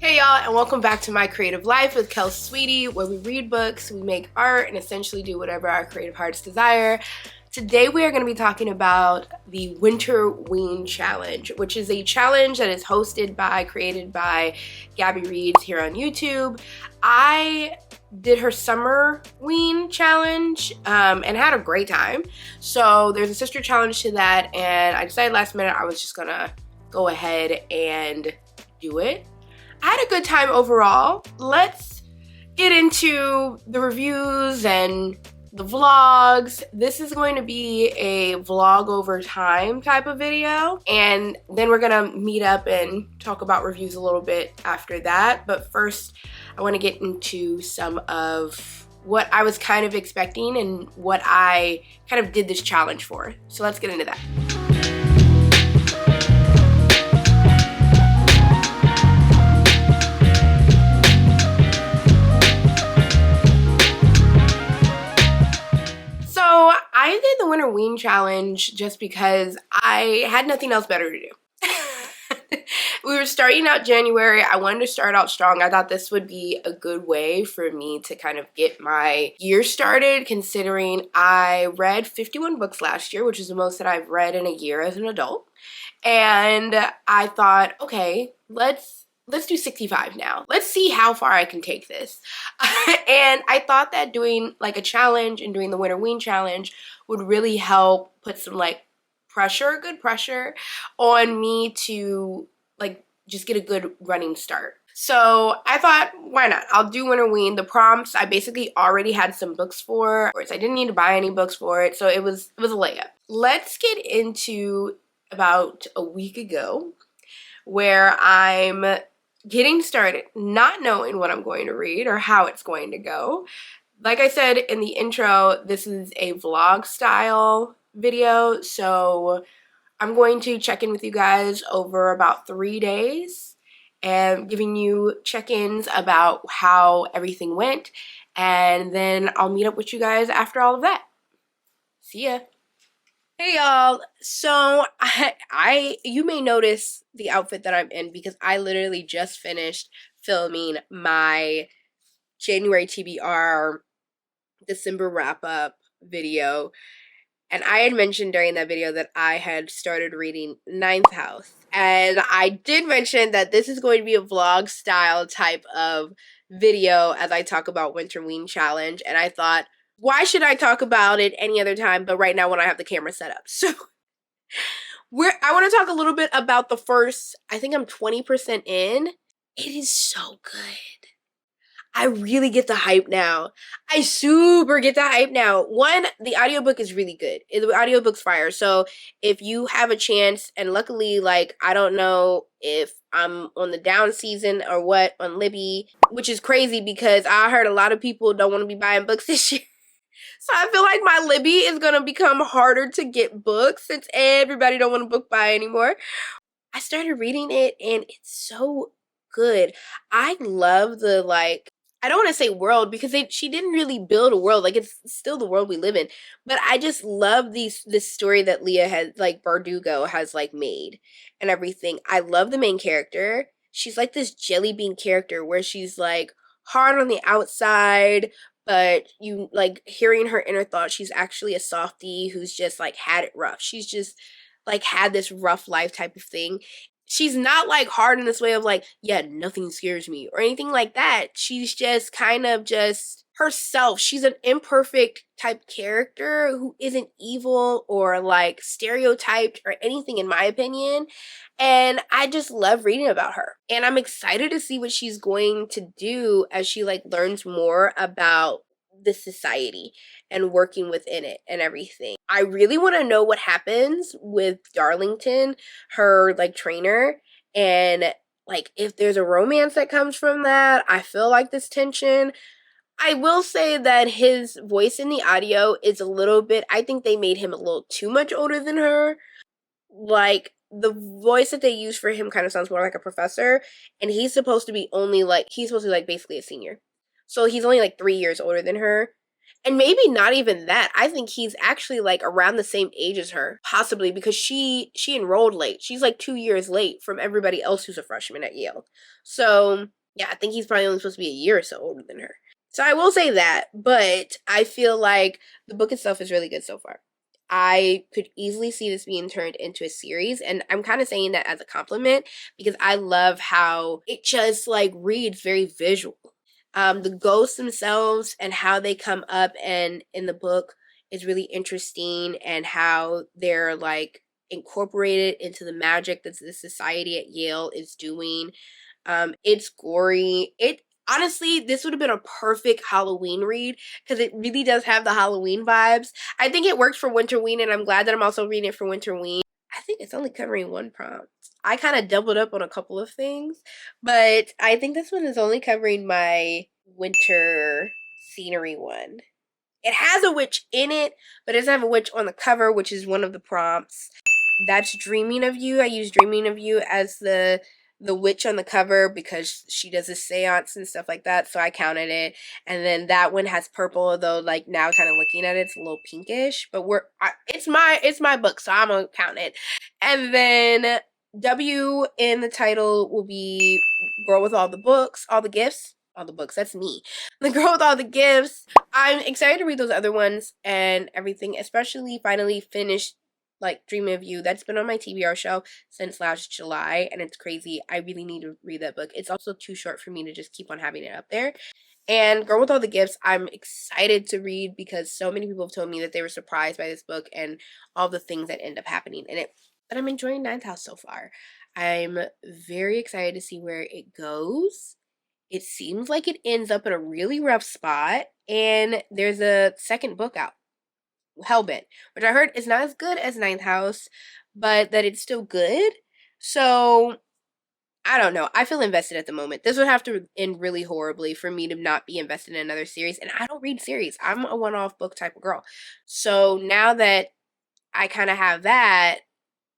Hey y'all, and welcome back to My Creative Life with Kel Sweetie, where we read books, we make art, and essentially do whatever our creative hearts desire. Today we are going to be talking about the Winterween Challenge, which is a challenge that is created by Gabby Reeds here on YouTube. I did her summer ween challenge and had a great time. So there's a sister challenge to that, and I decided last minute I was just gonna go ahead and do it. I had a good time overall. Let's get into the reviews and the vlogs. This is going to be a vlog over time type of video, and then we're gonna meet up and talk about reviews a little bit after that. But first, I want to get into some of what I was kind of expecting and what I kind of did this challenge for. So let's get into that. I did the Winterween Challenge just because I had nothing else better to do. We were starting out January. I wanted to start out strong. I thought this would be a good way for me to kind of get my year started, considering I read 51 books last year, which is the most that I've read in a year as an adult. And I thought, okay, let's do 65 now. Let's see how far I can take this. And I thought that doing like a challenge and doing the Winterween Challenge would really help put some like good pressure on me to like just get a good running start. So I thought, why not? I'll do Winterween. The prompts, I basically already had some books for, so I didn't need to buy any books for it. So it was a layup. Let's get into about a week ago where I'm getting started, not knowing what I'm going to read or how it's going to go. Like I said in the intro, this is a vlog style video, so I'm going to check in with you guys over about 3 days and giving you check-ins about how everything went, and then I'll meet up with you guys after all of that. See ya. Hey y'all, so you may notice the outfit that I'm in because I literally just finished filming my January TBR December wrap-up video, and I had mentioned during that video that I had started reading Ninth House, and I did mention that this is going to be a vlog style type of video as I talk about Winterween Challenge, and I thought, why should I talk about it any other time but right now when I have the camera set up? So I want to talk a little bit about the first, I think I'm 20% in. It is so good. I really get the hype now. I super get the hype now. One, the audiobook is really good. The audiobook's fire. So if you have a chance, and luckily, like, I don't know if I'm on the down season or what on Libby, which is crazy because I heard a lot of people don't want to be buying books this year. So I feel like my Libby is going to become harder to get books since everybody don't want to book buy anymore. I started reading it and it's so good. I love the, like, I don't want to say world because she didn't really build a world. Like, it's still the world we live in. But I just love this story that Leah has, like, Bardugo has, like, made and everything. I love the main character. She's like this jelly bean character where she's, like, hard on the outside, but you, like, hearing her inner thoughts, she's actually a softie who's just, like, had it rough. She's just, like, had this rough life type of thing. She's not, like, hard in this way of, like, yeah, nothing scares me or anything like that. She's just kind of just herself. She's an imperfect type character who isn't evil or, like, stereotyped or anything, in my opinion. And I just love reading about her. And I'm excited to see what she's going to do as she, like, learns more about the society and working within it and everything. I really want to know what happens with Darlington, her, like, trainer, and, like, if there's a romance that comes from that. I feel like this tension. I will say that his voice in the audio is a little bit, I think they made him a little too much older than her. Like, the voice that they use for him kind of sounds more like a professor, and he's supposed to be only, like, he's supposed to be, like, basically a senior. So he's only, like, 3 years older than her. And maybe not even that. I think he's actually like around the same age as her, possibly because she enrolled late. She's like 2 years late from everybody else who's a freshman at Yale. So yeah, I think he's probably only supposed to be a year or so older than her. So I will say that, but I feel like the book itself is really good so far. I could easily see this being turned into a series, and I'm kind of saying that as a compliment because I love how it just like reads very visual. The ghosts themselves and how they come up and in the book is really interesting, and how they're like incorporated into the magic that the society at Yale is doing. It's gory. It honestly, this would have been a perfect Halloween read because it really does have the Halloween vibes. I think it works for winterween, and I'm glad that I'm also reading it for winterween. I think it's only covering one prompt. I kind of doubled up on a couple of things, but I think this one is only covering my winter scenery one. It has a witch in it, but it doesn't have a witch on the cover, which is one of the prompts. That's Dreaming of You. I use Dreaming of You as the witch on the cover because she does a seance and stuff like that, so I counted it. And then that one has purple, although like now kind of looking at it, it's a little pinkish, but it's my book, so I'm gonna count it. And then W in the title will be Girl with All the Books, All the Gifts. All the books, that's me. The Girl with All the Gifts. I'm excited to read those other ones and everything, especially finally finished like Dreaming of You. That's been on my TBR shelf since last July, and it's crazy. I really need to read that book. It's also too short for me to just keep on having it up there. And Girl with All the Gifts, I'm excited to read because so many people have told me that they were surprised by this book and all the things that end up happening in it. But I'm enjoying Ninth House so far. I'm very excited to see where it goes. It seems like it ends up in a really rough spot, and there's a second book out, Hellbent, which I heard is not as good as Ninth House, but that it's still good. So I don't know. I feel invested at the moment. This would have to end really horribly for me to not be invested in another series, and I don't read series. I'm a one-off book type of girl. So now that I kind of have that,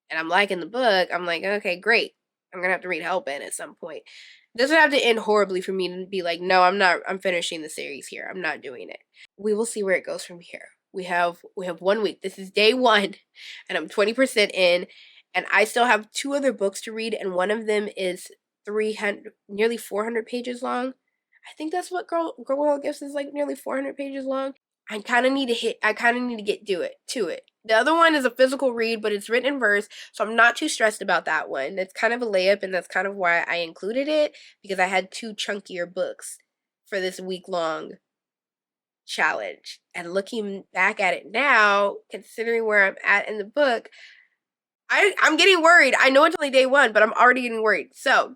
and I'm liking the book, I'm like, okay, great. I'm gonna have to read Hellbent at some point. This would have to end horribly for me to be like, no, I'm finishing the series here. I'm not doing it. We will see where it goes from here. We have 1 week. This is day 1, and I'm 20% in, and I still have 2 other books to read, and one of them is 300, nearly 400 pages long. I think that's what Girl World Gifts is, like nearly 400 pages long. I kind of need to get to it. The other one is a physical read, but it's written in verse, so I'm not too stressed about that one. That's kind of a layup, and that's kind of why I included it, because I had 2 chunkier books for this week-long challenge. And looking back at it now, considering where I'm at in the book, I'm getting worried. I know it's only day 1, but I'm already getting worried. So,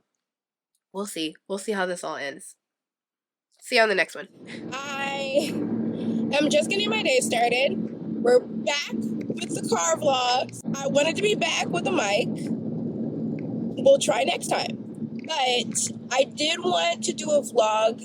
we'll see. We'll see how this all ends. See you on the next one. I'm just getting my day started. We're back with the car vlogs. I wanted to be back with a mic. We'll try next time. But I did want to do a vlog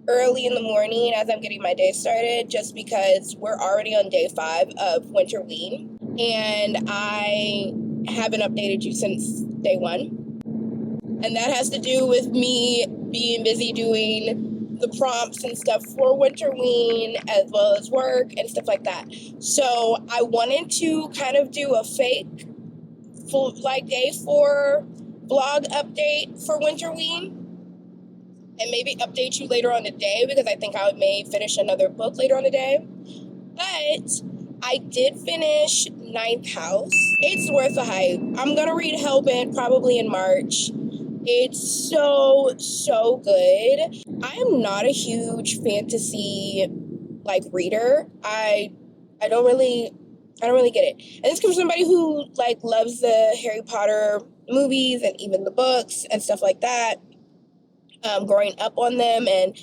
early in the morning as I'm getting my day started, just because we're already on day 5 of winterween, and I haven't updated you since day 1. And that has to do with me being busy doing the prompts and stuff for winterween, as well as work and stuff like that. So I wanted to kind of do a fake full like day 4 vlog update for winterween, and maybe update you later on today, because I think I may finish another book later on today. But I did finish Ninth House. It's worth a hype. I'm gonna read Hellbent probably in March. It's so good. I am not a huge fantasy like reader. I don't really get it. And this comes from somebody who like loves the Harry Potter movies and even the books and stuff like that. Growing up on them, and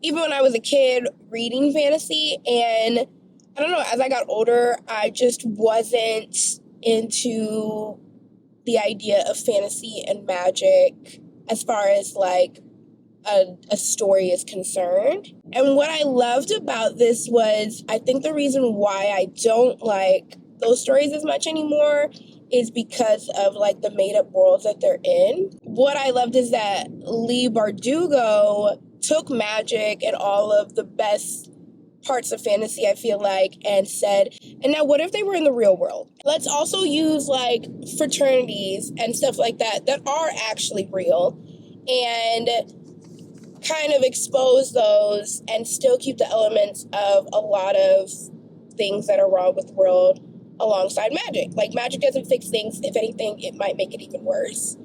even when I was a kid reading fantasy, and I don't know, as I got older, I just wasn't into the idea of fantasy and magic as far as like a story is concerned. And what I loved about this was, I think the reason why I don't like those stories as much anymore is because of like the made up worlds that they're in. What I loved is that Leigh Bardugo took magic and all of the best parts of fantasy, I feel like, and said, and now what if they were in the real world? Let's also use like fraternities and stuff like that that are actually real, and kind of expose those and still keep the elements of a lot of things that are wrong with the world alongside magic. Like, magic doesn't fix things. If anything, it might make it even worse.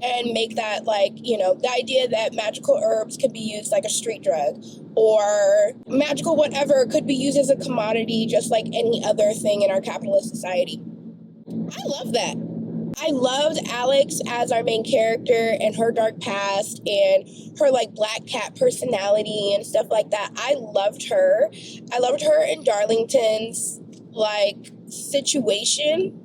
And make that, like, you know, the idea that magical herbs could be used like a street drug, or magical whatever could be used as a commodity just like any other thing in our capitalist society. I love that. I loved Alex as our main character and her dark past and her like black cat personality and stuff like that. I loved her. I loved her in Darlington's like situation.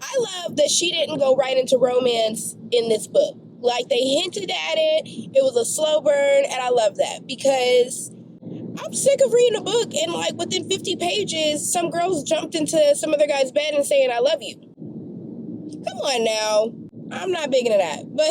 I love that she didn't go right into romance in this book. Like, they hinted at it. It was a slow burn, and I love that, because I'm sick of reading a book and like within 50 pages, some girls jumped into some other guy's bed and saying, I love you. Come on now. I'm not big into that. But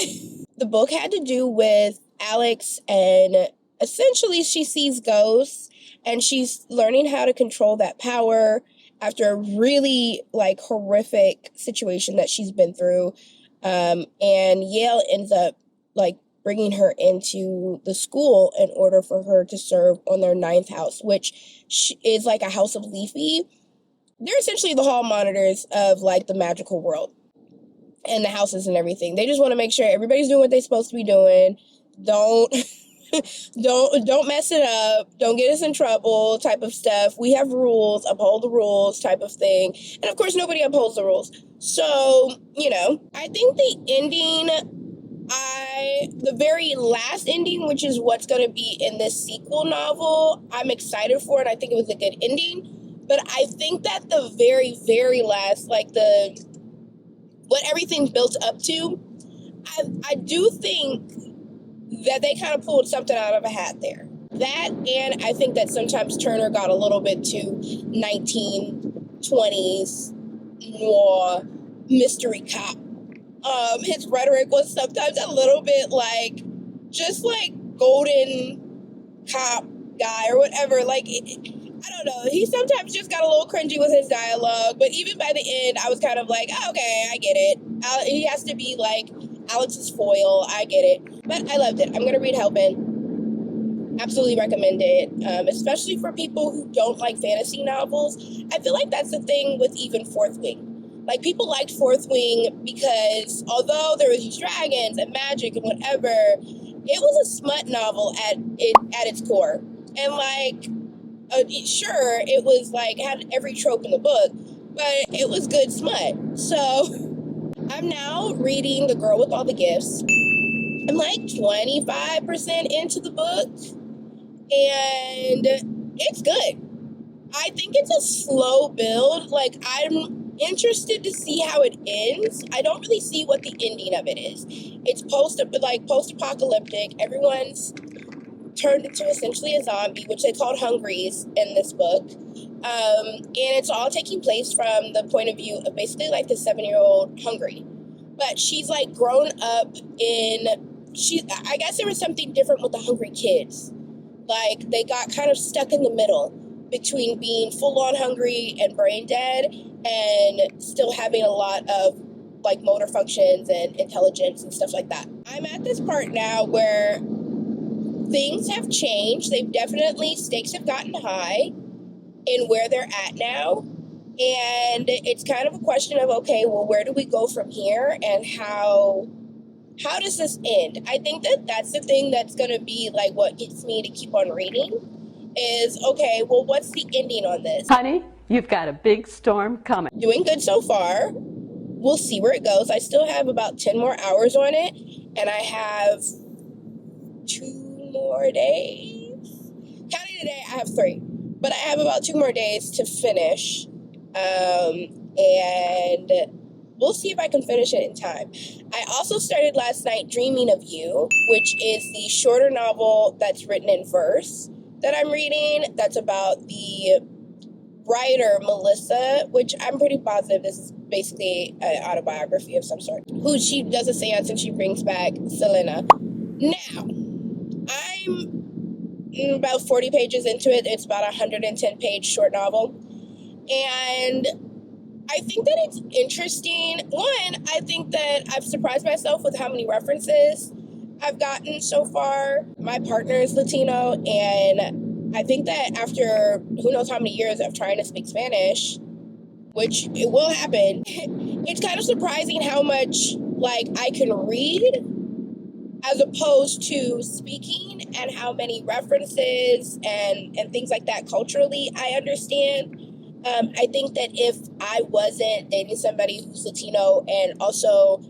the book had to do with Alex, and essentially she sees ghosts and she's learning how to control that power after a really like horrific situation that she's been through. And Yale ends up like bringing her into the school in order for her to serve on their 9th house, which is like a house of Leafy. They're essentially the hall monitors of like the magical world and the houses and everything. They just want to make sure everybody's doing what they're supposed to be doing. Don't don't mess it up. Don't get us in trouble type of stuff. We have rules, uphold the rules type of thing. And of course, nobody upholds the rules. So, you know, I think the ending, the very last ending, which is what's going to be in this sequel novel, I'm excited for it. I think it was a good ending. But I think that the very, very last, like what everything built up to, I do think that they kind of pulled something out of a hat there. That, and I think that sometimes Turner got a little bit too 1920s noir mystery cop. His rhetoric was sometimes a little bit like, just like golden cop guy or whatever. Like, I don't know. He sometimes just got a little cringy with his dialogue, but even by the end, I was kind of like, oh, okay, I get it. He has to be like Alex's foil. I get it. But I loved it. I'm going to read Hellbent. Absolutely recommend it, especially for people who don't like fantasy novels. I feel like that's the thing with even Fourth Wing. Like, people liked Fourth Wing because although there was these dragons and magic and whatever, it was a smut novel at its core. And like, sure, it was like, had every trope in the book, but it was good smut. So I'm now reading The Girl with All the Gifts. I'm like 25% into the book, and it's good. I think it's a slow build. Like, I'm interested to see how it ends. I don't really see what the ending of it is. It's post-apocalyptic. Everyone's turned into essentially a zombie, which they called hungries in this book. And it's all taking place from the point of view of basically like the 7-year-old Hungry. But she's like grown up I guess there was something different with the Hungry kids. Like, they got kind of stuck in the middle between being full-on hungry and brain dead and still having a lot of like motor functions and intelligence and stuff like that. I'm at this part now where things have changed. Stakes have gotten high in where they're at now. And it's kind of a question of, okay, well, where do we go from here, and how does this end? I think that that's the thing that's going to be like what gets me to keep on reading is, okay, well, what's the ending on this? Honey, you've got a big storm coming. Doing good so far. We'll see where it goes. I still have about 10 more hours on it, and I have 2 more days. Counting today, I have 3. But I have about 2 more days to finish. And we'll see if I can finish it in time. I also started last night Dreaming of You, which is the shorter novel that's written in verse that I'm reading. That's about the writer, Melissa, which I'm pretty positive this is basically an autobiography of some sort, who she does a seance and she brings back Selena. Now, I'm about 40 pages into it. It's about a 110-page short novel. And I think that it's interesting. One, I think that I've surprised myself with how many references I've gotten so far. My partner is Latino, and I think that after who knows how many years of trying to speak Spanish, which it will happen, it's kind of surprising how much like I can read as opposed to speaking, and how many references and things like that culturally I understand. I think that if I wasn't dating somebody who's Latino and also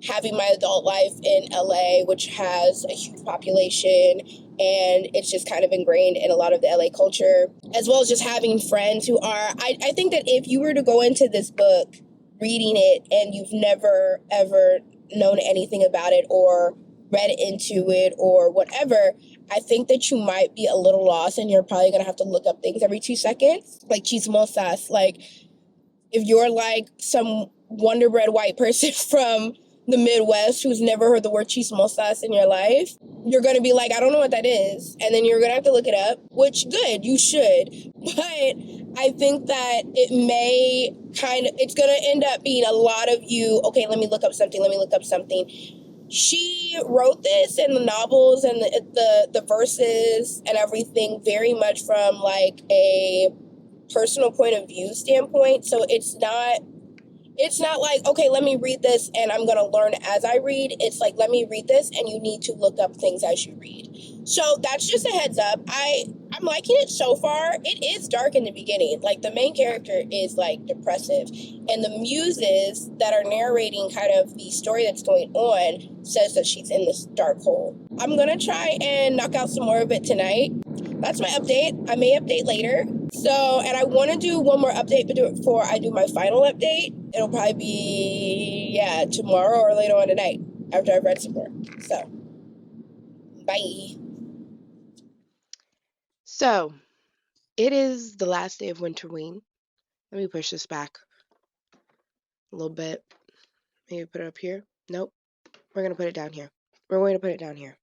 having my adult life in LA, which has a huge population and it's just kind of ingrained in a lot of the LA culture, as well as just having friends who are, I think that if you were to go into this book reading it and you've never ever known anything about it or read into it or whatever, I think that you might be a little lost and you're probably going to have to look up things every 2 seconds, like chismosas. Like, if you're like some Wonder Bread white person from the Midwest who's never heard the word chismosas in your life, you're going to be like, I don't know what that is. And then you're going to have to look it up, which good, you should. But I think that it's going to end up being a lot of you, okay, let me look up something. She wrote this in the novels and the verses and everything very much from like a personal point of view standpoint. So it's not like, okay, let me read this and I'm going to learn as I read. It's like, let me read this and you need to look up things as you read. So that's just a heads up. I'm liking it so far. It is dark in the beginning. Like, the main character is like depressive, and the muses that are narrating kind of the story that's going on says that she's in this dark hole. I'm going to try and knock out some more of it tonight. That's my update. I may update later. So, and I want to do one more update before I do my final update. It'll probably be, tomorrow or later on tonight after I've read some more. So, bye. So, it is the last day of winterween. Let me push this back a little bit. Maybe put it up here. Nope. We're going to put it down here. We're going to put it down here.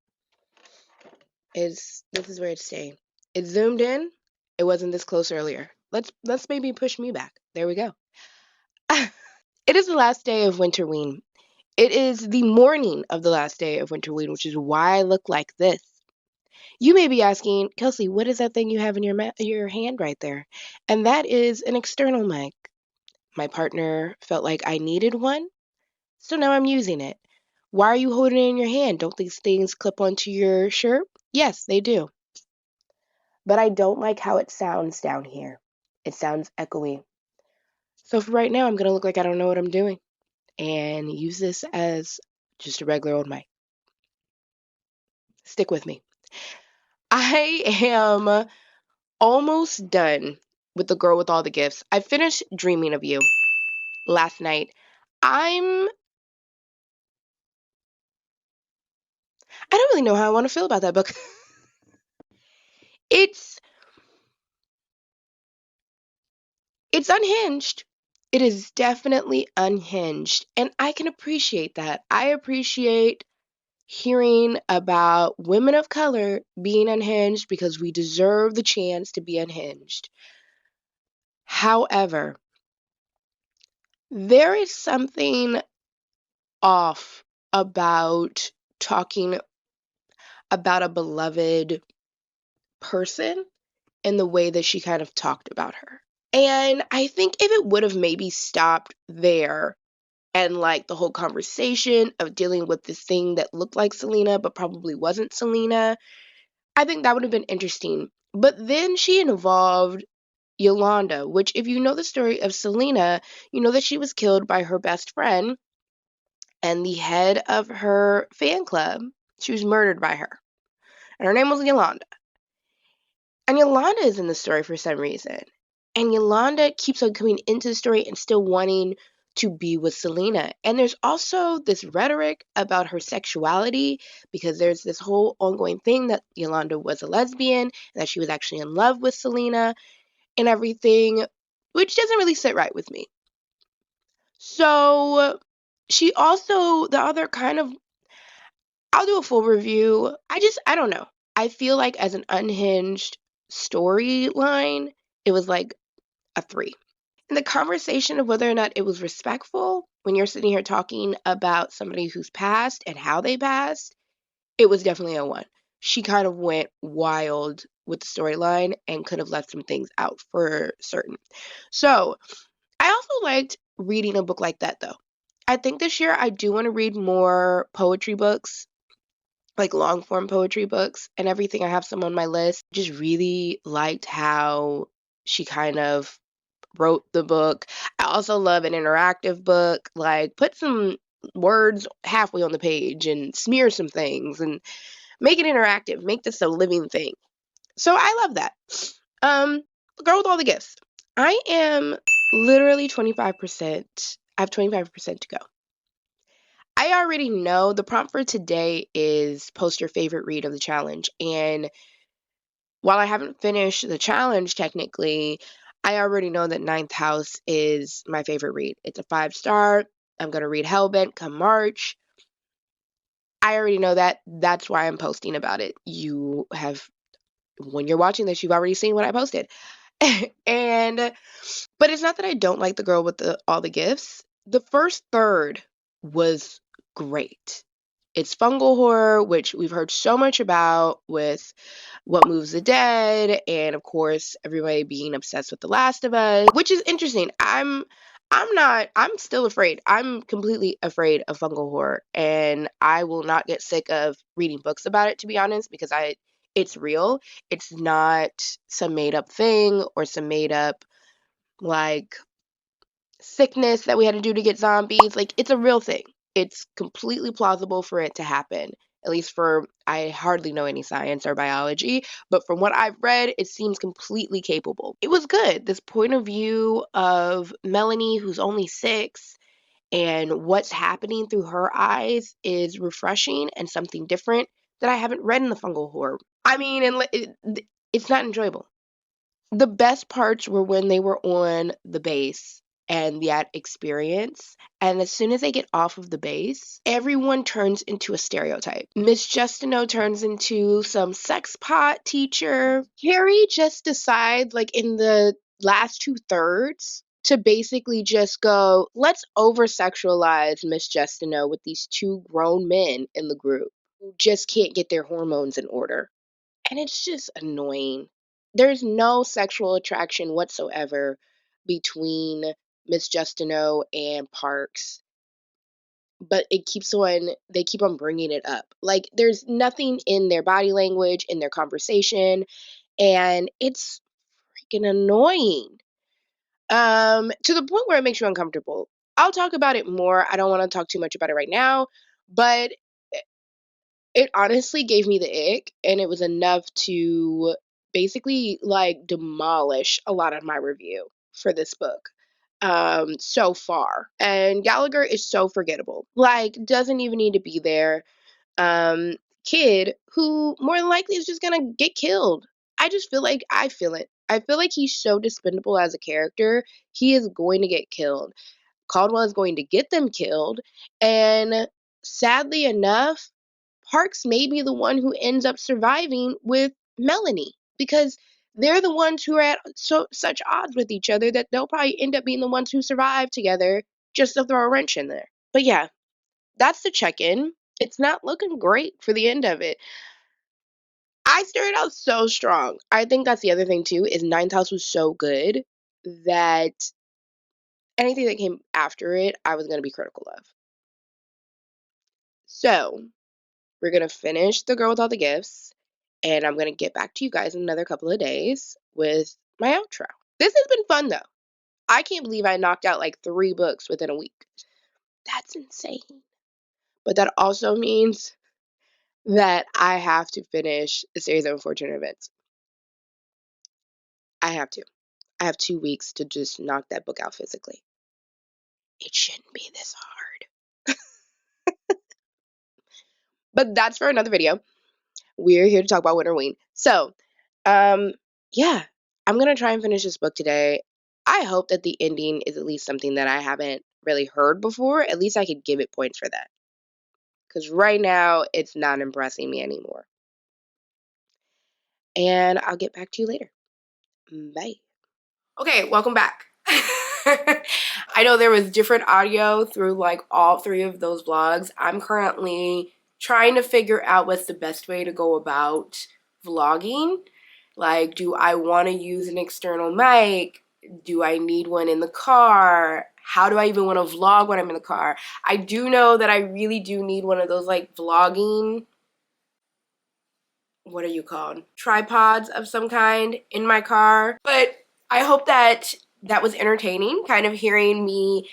This is where it's staying. It's zoomed in. It wasn't this close earlier. Let's maybe push me back. There we go. It is the last day of winterween. It is the morning of the last day of winterween, which is why I look like this. You may be asking, Kelsey, what is that thing you have in your hand right there? And that is an external mic. My partner felt like I needed one, so now I'm using it. Why are you holding it in your hand? Don't these things clip onto your shirt? Yes, they do. But I don't like how it sounds down here. It sounds echoey. So for right now, I'm going to look like I don't know what I'm doing and use this as just a regular old mic. Stick with me. I am almost done with The Girl with All the Gifts. I finished Dreaming of You last night. I don't really know how I want to feel about that book. It's unhinged. It is definitely unhinged, and I can appreciate that. I appreciate hearing about women of color being unhinged because we deserve the chance to be unhinged. However, there is something off about talking about a beloved person in the way that she kind of talked about her. And I think if it would have maybe stopped there and like the whole conversation of dealing with this thing that looked like Selena but probably wasn't Selena, I think that would have been interesting. But then she involved Yolanda, which, if you know the story of Selena, you know that she was killed by her best friend and the head of her fan club. She was murdered by her. And her name was Yolanda. And Yolanda is in the story for some reason. And Yolanda keeps on coming into the story and still wanting to be with Selena. And there's also this rhetoric about her sexuality because there's this whole ongoing thing that Yolanda was a lesbian and that she was actually in love with Selena and everything, which doesn't really sit right with me. So she also, the other kind of, I'll do a full review. I don't know. I feel like as an unhinged storyline, it was like a 3. And the conversation of whether or not it was respectful when you're sitting here talking about somebody who's passed and how they passed, it was definitely a 1. She kind of went wild with the storyline and could have left some things out for certain. So, I also liked reading a book like that though. I think this year I do want to read more poetry books, like long form poetry books and everything. I have some on my list. Just really liked how she kind of wrote the book. I also love an interactive book, like put some words halfway on the page and smear some things and make it interactive, make this a living thing. So I love that. Um, Girl with All the Gifts. I am literally 25%. I have 25% to go. I already know the prompt for today is post your favorite read of the challenge. And while I haven't finished the challenge technically, I already know that Ninth House is my favorite read. It's a 5-star. I'm going to read Hellbent come March. I already know that. That's why I'm posting about it. You have, when you're watching this, you've already seen what I posted. and But it's not that I don't like the girl with all the gifts. The first third was great. It's fungal horror, which we've heard so much about with What Moves the Dead, and of course everybody being obsessed with The Last of Us, which is interesting. I'm still afraid. I'm completely afraid of fungal horror, and I will not get sick of reading books about it, to be honest, because it's real. It's not some made up thing or some made up like sickness that we had to do to get zombies. Like, it's a real thing. It's completely plausible for it to happen. At least for, I hardly know any science or biology, but from what I've read, it seems completely capable. It was good. This point of view of Melanie, who's only 6, and what's happening through her eyes is refreshing and something different that I haven't read in the fungal horror. I mean, it's not enjoyable. The best parts were when they were on the base and that experience. And as soon as they get off of the base, everyone turns into a stereotype. Miss Justineau turns into some sex pot teacher. Carrie just decides, like in the last 2/3, to basically just go, let's over sexualize Miss Justineau with these 2 grown men in the group who just can't get their hormones in order. And it's just annoying. There's no sexual attraction whatsoever between Miss Justineau and Parks, but they keep on bringing it up. Like, there's nothing in their body language, in their conversation, and it's freaking annoying. To the point where it makes you uncomfortable. I'll talk about it more. I don't want to talk too much about it right now, but it honestly gave me the ick, and it was enough to basically like demolish a lot of my review for this book so far. And Gallagher is so forgettable. Like, doesn't even need to be there. Um Kid who more than likely is just gonna get killed. I feel it. I feel like he's so dispendable as a character. He is going to get killed. Caldwell is going to get them killed, and sadly enough, Parks may be the one who ends up surviving with Melanie, because they're the ones who are at such odds with each other that they'll probably end up being the ones who survive together, just to throw a wrench in there. But yeah, that's the check-in. It's not looking great for the end of it. I started out so strong. I think that's the other thing too, is Ninth House was so good that anything that came after it, I was going to be critical of. So, we're going to finish The Girl with All the Gifts, and I'm going to get back to you guys in another couple of days with my outro. This has been fun, though. I can't believe I knocked out like 3 books within a week. That's insane. But that also means that I have to finish a series of unfortunate events. I have to. I have 2 weeks to just knock that book out physically. It shouldn't be this hard. But that's for another video. We're here to talk about winterween. So, yeah, I'm gonna try and finish this book today. I hope that the ending is at least something that I haven't really heard before. At least I could give it points for that. Because right now, it's not impressing me anymore. and I'll get back to you later. Bye. Okay, welcome back. I know there was different audio through like all 3 of those vlogs. I'm currently trying to figure out what's the best way to go about vlogging. Like, do I want to use an external mic? Do I need one in the car? How do I even want to vlog when I'm in the car? I do know that I really do need one of those like vlogging, what are you called? Tripods of some kind in my car. But I hope that that was entertaining, kind of hearing me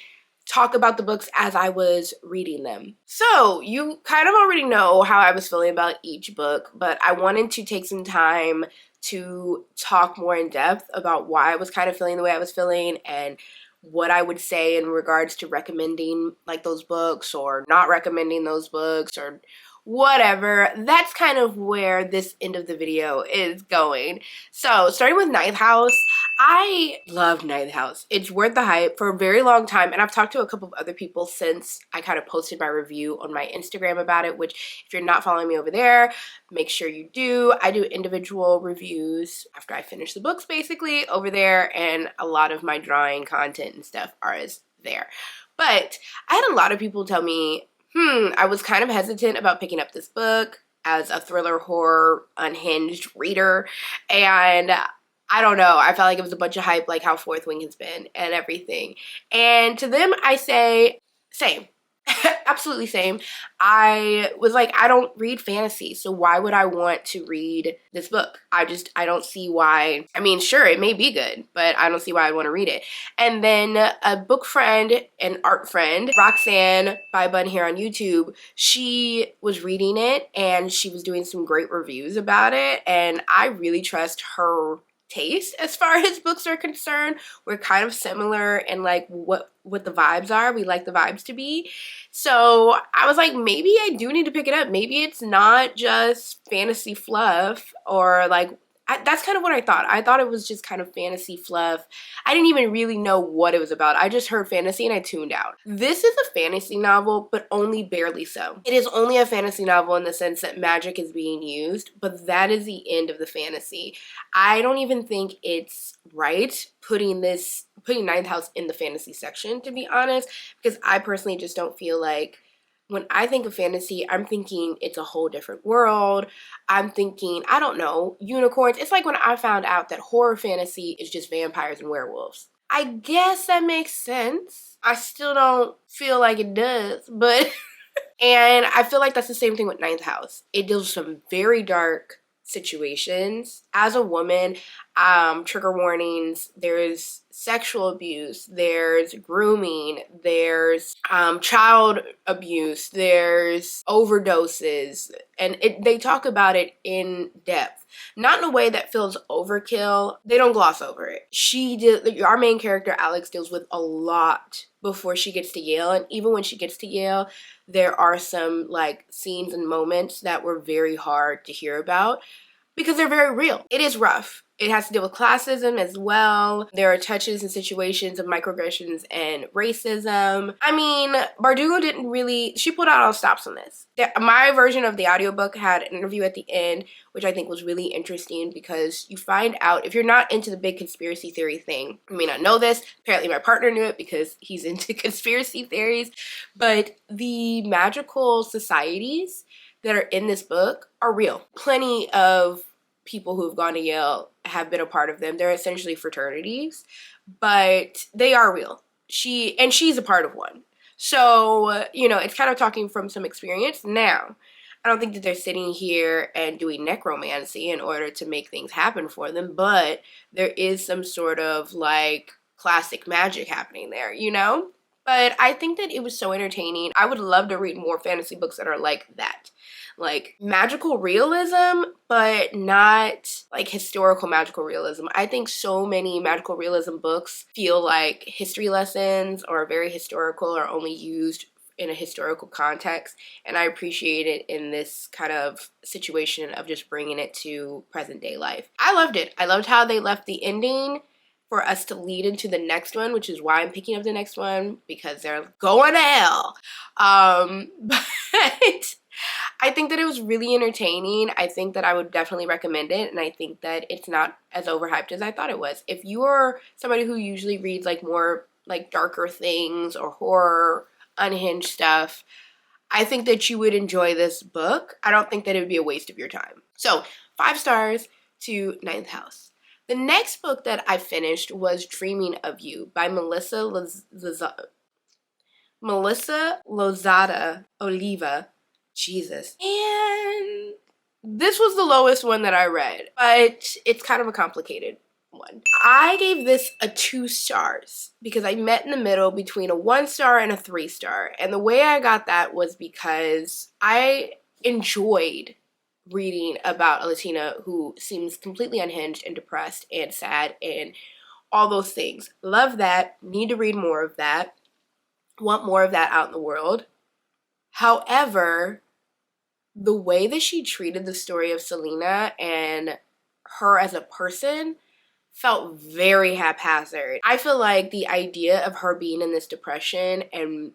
talk about the books as I was reading them. So you kind of already know how I was feeling about each book, but I wanted to take some time to talk more in depth about why I was kind of feeling the way I was feeling and what I would say in regards to recommending like those books or not recommending those books or whatever. That's kind of where this end of the video is going. So starting with Ninth House, I love Ninth House. It's worth the hype for a very long time, and I've talked to a couple of other people since I kind of posted my review on my Instagram about it, which if you're not following me over there, make sure you do. I do individual reviews after I finish the books basically over there, and a lot of my drawing content and stuff is there. But I had a lot of people tell me, I was kind of hesitant about picking up this book as a thriller, horror, unhinged reader, and I don't know, I felt like it was a bunch of hype like how Fourth Wing has been and everything. And to them, I say, same. Absolutely same. I was like, I don't read fantasy, so why would I want to read this book? I don't see why. I mean, sure, it may be good, but I don't see why I'd want to read it. And then a book friend and art friend, Roxanne by Bun here on YouTube, she was reading it and she was doing some great reviews about it, and I really trust her taste as far as books are concerned. We're kind of similar in like what the vibes are. We like the vibes to be. So I was like, maybe I do need to pick it up. Maybe it's not just fantasy fluff or like, that's kind of what I thought. I thought it was just kind of fantasy fluff. I didn't even really know what it was about. I just heard fantasy and I tuned out. This is a fantasy novel, but only barely so. It is only a fantasy novel in the sense that magic is being used, but that is the end of the fantasy. I don't even think it's right putting Ninth House in the fantasy section, to be honest, because I personally just don't feel like when I think of fantasy, I'm thinking it's a whole different world. I'm thinking, I don't know, unicorns. It's like when I found out that horror fantasy is just vampires and werewolves. I guess that makes sense. I still don't feel like it does, but and I feel like that's the same thing with Ninth House. It deals with some very dark situations. As a woman, trigger warnings, there's sexual abuse, there's grooming, there's child abuse, there's overdoses, and they talk about it in depth. Not in a way that feels overkill. They don't gloss over it. Our main character, Alex, deals with a lot before she gets to Yale, and even when she gets to Yale, there are some like scenes and moments that were very hard to hear about because they're very real. It is rough. It has to deal with classism as well. There are touches and situations of microaggressions and racism. I mean, Bardugo she pulled out all stops on this. My version of the audiobook had an interview at the end, which I think was really interesting because you find out, if you're not into the big conspiracy theory thing, you may not know this. Apparently my partner knew it because he's into conspiracy theories, but the magical societies that are in this book are real. Plenty of people who have gone to Yale have been a part of them. They're essentially fraternities, but they are real. She's a part of one. So, you know, it's kind of talking from some experience. Now, I don't think that they're sitting here and doing necromancy in order to make things happen for them, but there is some sort of like classic magic happening there, you know? But I think that it was so entertaining. I would love to read more fantasy books that are like that. Like magical realism, but not like historical magical realism. I think so many magical realism books feel like history lessons or very historical or only used in a historical context, and I appreciate it in this kind of situation of just bringing it to present day life. I loved it. I loved how they left the ending for us to lead into the next one, which is why I'm picking up the next one, because they're going to hell. But I think that it was really entertaining. I think that I would definitely recommend it, and I think that it's not as overhyped as I thought it was. If you are somebody who usually reads like more like darker things or horror, unhinged stuff, I think that you would enjoy this book. I don't think that it would be a waste of your time. So 5 stars to Ninth House. The next book that I finished was Dreaming of You by Melissa Lozada Oliva. Jesus. And this was the lowest one that I read, but it's kind of a complicated one. I gave this a 2 stars because I met in the middle between a 1 star and a 3 star. And the way I got that was because I enjoyed reading about a Latina who seems completely unhinged and depressed and sad and all those things. Love that. Need to read more of that. Want more of that out in the world. However, the way that she treated the story of Selena and her as a person felt very haphazard. I feel like the idea of her being in this depression and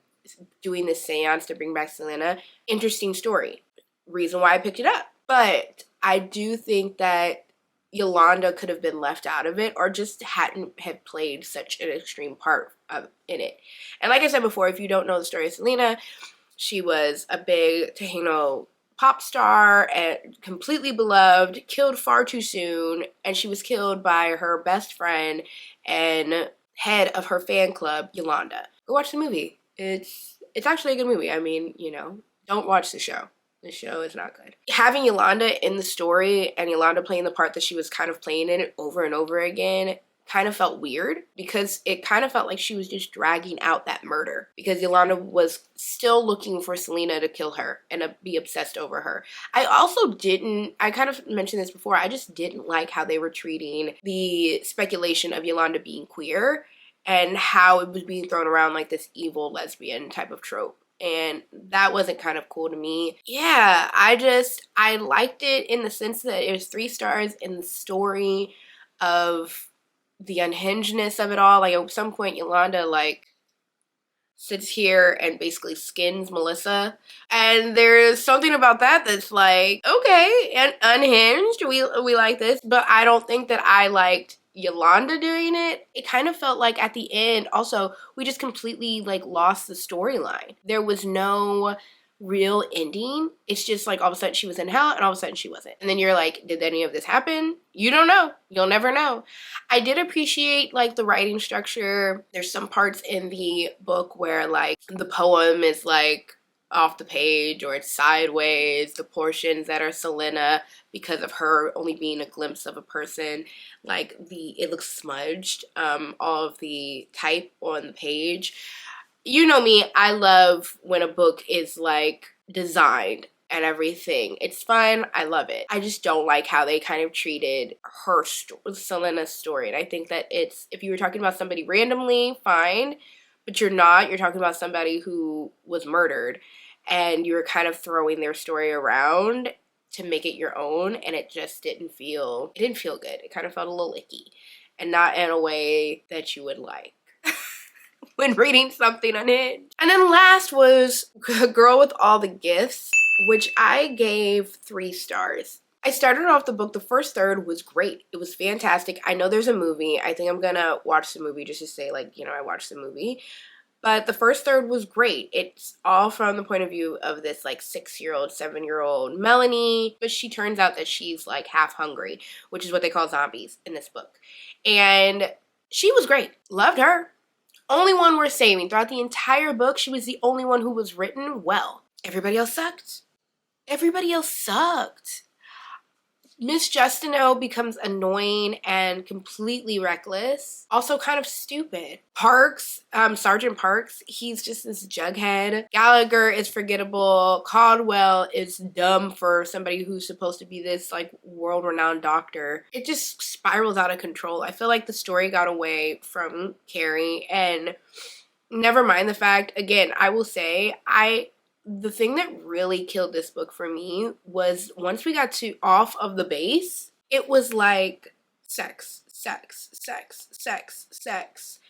doing this seance to bring back Selena, interesting story. Reason why I picked it up. But I do think that Yolanda could have been left out of it or just hadn't have played such an extreme part in it. And like I said before, if you don't know the story of Selena, she was a big Taino pop star and completely beloved, killed far too soon, and she was killed by her best friend and head of her fan club, Yolanda. Go watch the movie. It's actually a good movie. I mean, you know, don't watch the show. The show is not good. Having Yolanda in the story and Yolanda playing the part that she was kind of playing in it over and over again kind of felt weird because it kind of felt like she was just dragging out that murder because Yolanda was still looking for Selena to kill her and be obsessed over her. I kind of mentioned this before, I just didn't like how they were treating the speculation of Yolanda being queer and how it was being thrown around like this evil lesbian type of trope. And that wasn't kind of cool to me. Yeah, I liked it in the sense that it was 3 stars in the story of the unhingedness of it all. Like at some point Yolanda like sits here and basically skins Melissa. And there's something about that that's like, okay, and unhinged, we like this. But I don't think that I liked Yolanda doing it. It kind of felt like at the end, also, we just completely like lost the storyline. There was no real ending. It's just like all of a sudden she was in hell and all of a sudden she wasn't. And then you're like, did any of this happen? You don't know. You'll never know. I did appreciate like the writing structure. There's some parts in the book where like the poem is like off the page or it's sideways. The portions that are Selena, because of her only being a glimpse of a person, like it looks smudged, all of the type on the page. You know me, I love when a book is like designed and everything. It's fun, I love it. I just don't like how they kind of treated Selena's story. And I think that if you were talking about somebody randomly, fine, but you're not. You're talking about somebody who was murdered and you're kind of throwing their story around to make it your own, and it didn't feel good. It kind of felt a little icky and not in a way that you would like when reading something unhinged. And then last was Girl with All the Gifts, which I gave 3 stars. I started off the book, the first third was great. It was fantastic. I know there's a movie. I think I'm gonna watch the movie just to say like, you know, I watched the movie. But the first third was great. It's all from the point of view of this like 6-year-old, 7-year-old Melanie, but she turns out that she's like half hungry, which is what they call zombies in this book. And she was great. Loved her. Only one worth saving. Throughout the entire book, she was the only one who was written well. Everybody else sucked. Everybody else sucked. Miss Justineau becomes annoying and completely reckless. Also kind of stupid. Parks, Sergeant Parks, he's just this jughead. Gallagher is forgettable. Caldwell is dumb for somebody who's supposed to be this like world-renowned doctor. It just spirals out of control. I feel like the story got away from Carrie, and never mind the fact, again, I will say, the thing that really killed this book for me was once we got off of the base, it was like sex, sex, sex, sex, sex.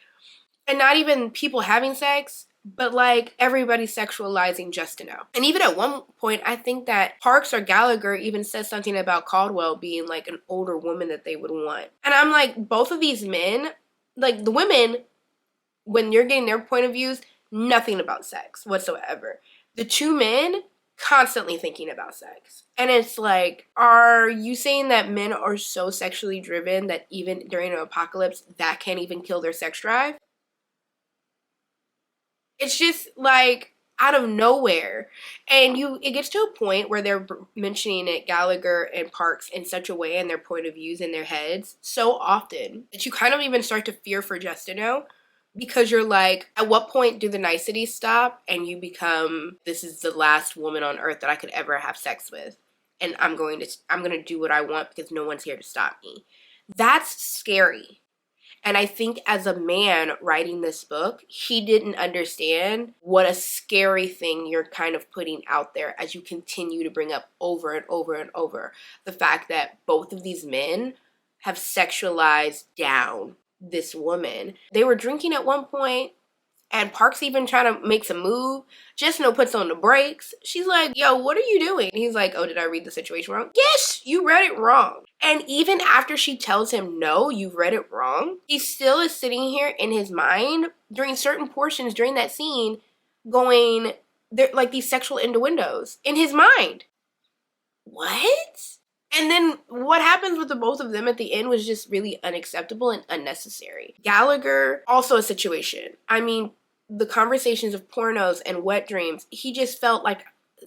And not even people having sex, but like everybody's sexualizing Justino. And even at one point, I think that Parks or Gallagher even says something about Caldwell being like an older woman that they would want. And I'm like, both of these men, like the women, when you're getting their point of views, nothing about sex whatsoever. The two men, constantly thinking about sex. And it's like, are you saying that men are so sexually driven that even during an apocalypse, that can't even kill their sex drive? It's just like out of nowhere. And it gets to a point where they're mentioning it, Gallagher and Parks, in such a way and their point of views in their heads so often that you kind of even start to fear for Justino, because you're like, at what point do the niceties stop and you become, this is the last woman on earth that I could ever have sex with, and I'm going to do what I want because no one's here to stop me. That's scary. And I think as a man writing this book, he didn't understand what a scary thing you're kind of putting out there as you continue to bring up over and over and over the fact that both of these men have sexualized down this woman. They were drinking at one point, and Park's even trying to make some move. Justino puts on the brakes. She's like, yo, what are you doing? And he's like, oh, did I read the situation wrong? Yes, you read it wrong. And even after she tells him, no, you've read it wrong, he still is sitting here in his mind during certain portions during that scene going, they're like these sexual innuendos in his mind. What? And then what happens with the both of them at the end was just really unacceptable and unnecessary. Gallagher, also a situation. I mean, the conversations of pornos and wet dreams, he just felt like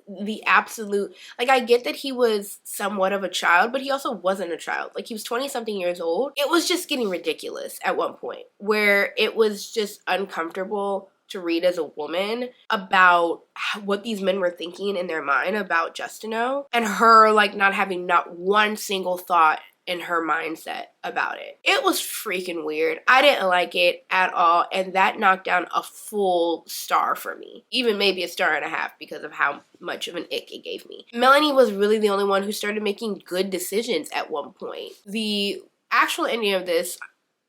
the absolute, like, I get that he was somewhat of a child, but he also wasn't a child. Like, he was 20-something years old. It was just getting ridiculous at one point where it was just uncomfortable to read as a woman about what these men were thinking in their mind about Justino, and her like not having not one single thought in her mindset about it. It was freaking weird. I didn't like it at all, and that knocked down a full star for me. Even maybe a star and a half because of how much of an ick it gave me. Melanie was really the only one who started making good decisions at one point. The actual ending of this,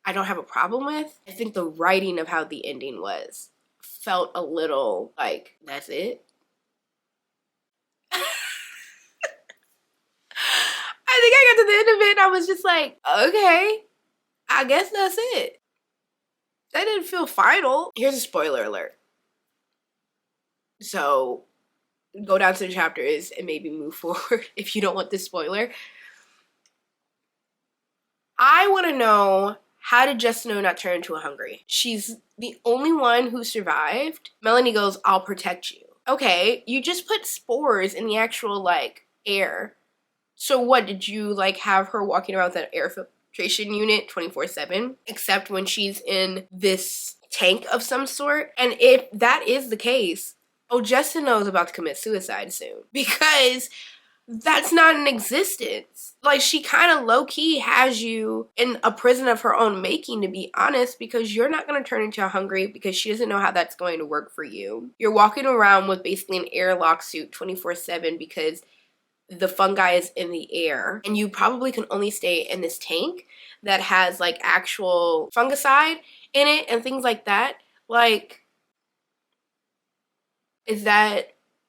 I don't have a problem with. I think the writing of how the ending felt a little like, that's it? I think I got to the end of it and I was just like, okay, I guess that's it. That didn't feel final. Here's a spoiler alert. So go down to the chapters and maybe move forward if you don't want this spoiler. I want to know, how did Justino not turn into a hungry? She's the only one who survived. Melanie goes, I'll protect you. Okay, you just put spores in the actual, like, air. So what, did you, like, have her walking around with an air filtration unit 24/7? Except when she's in this tank of some sort? And if that is the case, oh, Justino is about to commit suicide soon. Because that's not in existence. Like, she kind of low-key has you in a prison of her own making, to be honest, because you're not going to turn into a hungry because she doesn't know how that's going to work for you. You're walking around with basically an airlock suit 24/7 because the fungi is in the air, and you probably can only stay in this tank that has, like, actual fungicide in it and things like that. Like,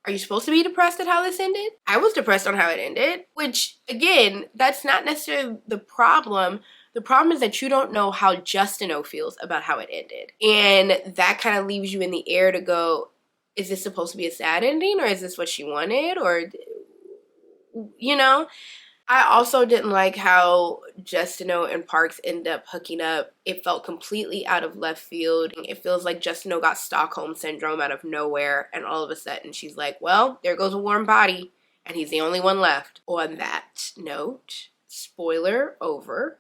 are you supposed to be depressed at how this ended? I was depressed on how it ended, which, again, that's not necessarily the problem. The problem is that you don't know how Justino feels about how it ended. And that kind of leaves you in the air to go, is this supposed to be a sad ending, or is this what she wanted? Or, you know? I also didn't like how Justino and Parks end up hooking up. It felt completely out of left field. It feels like Justino got Stockholm Syndrome out of nowhere, and all of a sudden she's like, well, there goes a warm body, and he's the only one left. On that note, spoiler over.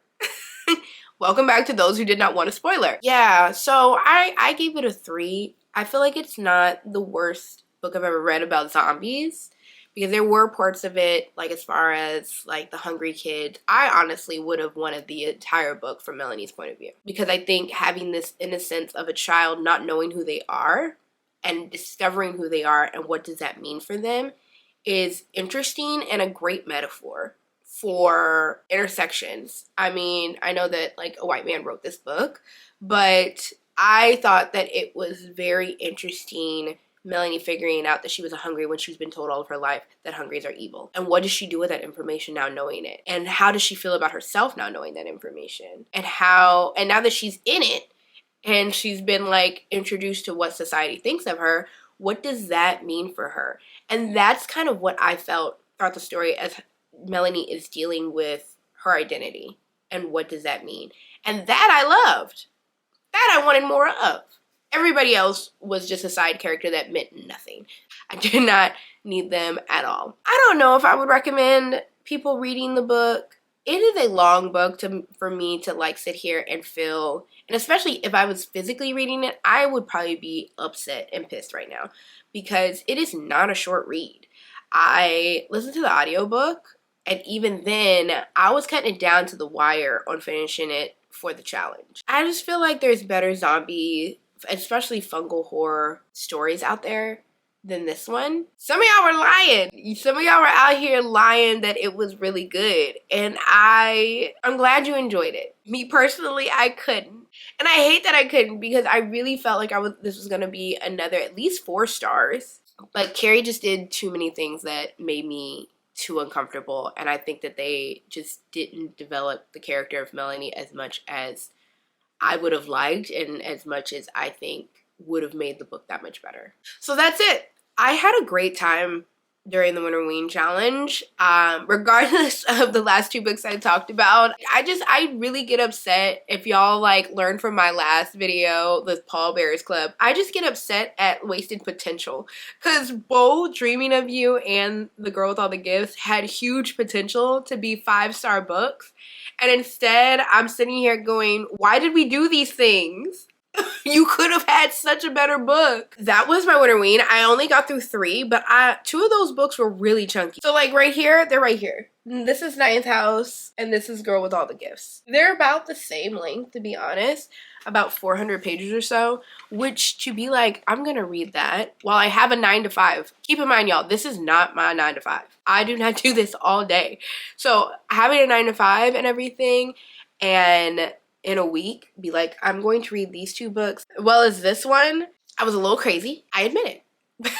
Welcome back to those who did not want a spoiler. Yeah, so I gave it a 3. I feel like it's not the worst book I've ever read about zombies, because there were parts of it, like as far as like the hungry kid, I honestly would have wanted the entire book from Melanie's point of view. Because I think having this innocence of a child not knowing who they are and discovering who they are and what does that mean for them is interesting and a great metaphor for intersections. I mean, I know that like a white man wrote this book, but I thought that it was very interesting, Melanie figuring out that she was hungry when she's been told all of her life that hungries are evil. And what does she do with that information now knowing it? And how does she feel about herself now knowing that information? And now that she's in it and she's been like introduced to what society thinks of her, what does that mean for her? And that's kind of what I felt throughout the story as Melanie is dealing with her identity. And what does that mean? And that I loved. That I wanted more of. Everybody else was just a side character that meant nothing. I did not need them at all. I don't know if I would recommend people reading the book. It is a long book for me to like sit here and feel, and especially if I was physically reading it, I would probably be upset and pissed right now because it is not a short read. I listened to the audiobook, and even then, I was cutting it down to the wire on finishing it for the challenge. I just feel like there's better zombie, especially fungal horror stories out there than this one. Some of y'all were lying. Some of y'all were out here lying that it was really good. And I'm glad you enjoyed it. Me personally, I couldn't. And I hate that I couldn't because I really felt like this was gonna be another at least 4 stars. But Carrie just did too many things that made me too uncomfortable, and I think that they just didn't develop the character of Melanie as much as I would have liked and as much as I think would have made the book that much better. So that's it. I had a great time during the winterween challenge. Regardless of the last 2 books I talked about, I really get upset if y'all like learn from my last video, the Paul Bearers Club. I just get upset at wasted potential because both Dreaming of You and The Girl with All the Gifts had huge potential to be 5-star books. And instead, I'm sitting here going, why did we do these things? You could have had such a better book. That was my winterween. I only got through 3, but 2 of those books were really chunky. So like right here, they're right here. This is Ninth House, and this is Girl with All the Gifts. They're about the same length, to be honest. About 400 pages or so, which to be like, I'm gonna read that while I have a 9 to 5. Keep in mind, y'all, this is not my 9 to 5. I do not do this all day. So having a 9 to 5 and everything, and in a week, be like, I'm going to read these 2 books, as well as this one. I was a little crazy, I admit it.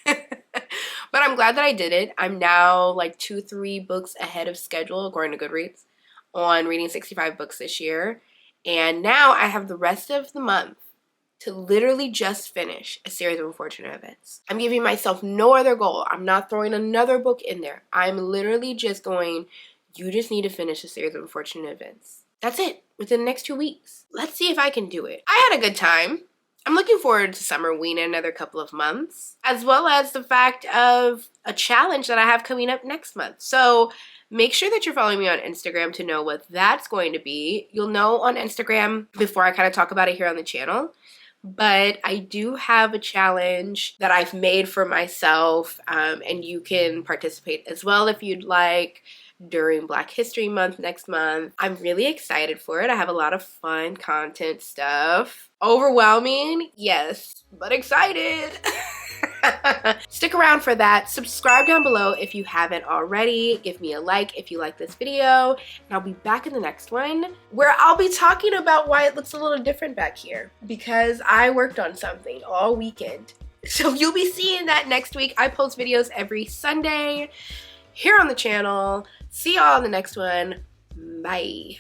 But I'm glad that I did it. I'm now like 2-3 books ahead of schedule, according to Goodreads, on reading 65 books this year. And now I have the rest of the month to literally just finish a series of unfortunate events. I'm giving myself no other goal. I'm not throwing another book in there. I'm literally just going, you just need to finish a series of unfortunate events. That's it, within the next 2 weeks. Let's see if I can do it. I had a good time. I'm looking forward to Summerween in another couple of months, as well as the fact of a challenge that I have coming up next month. So make sure that you're following me on Instagram to know what that's going to be. You'll know on Instagram before I kind of talk about it here on the channel. But I do have a challenge that I've made for myself, and you can participate as well if you'd like, during Black History Month next month. I'm really excited for it. I have a lot of fun content stuff. Overwhelming, yes, but excited. Stick around for that. Subscribe down below if you haven't already. Give me a like if you like this video. And I'll be back in the next one where I'll be talking about why it looks a little different back here, because I worked on something all weekend. So you'll be seeing that next week. I post videos every Sunday here on the channel. See y'all in the next one. Bye.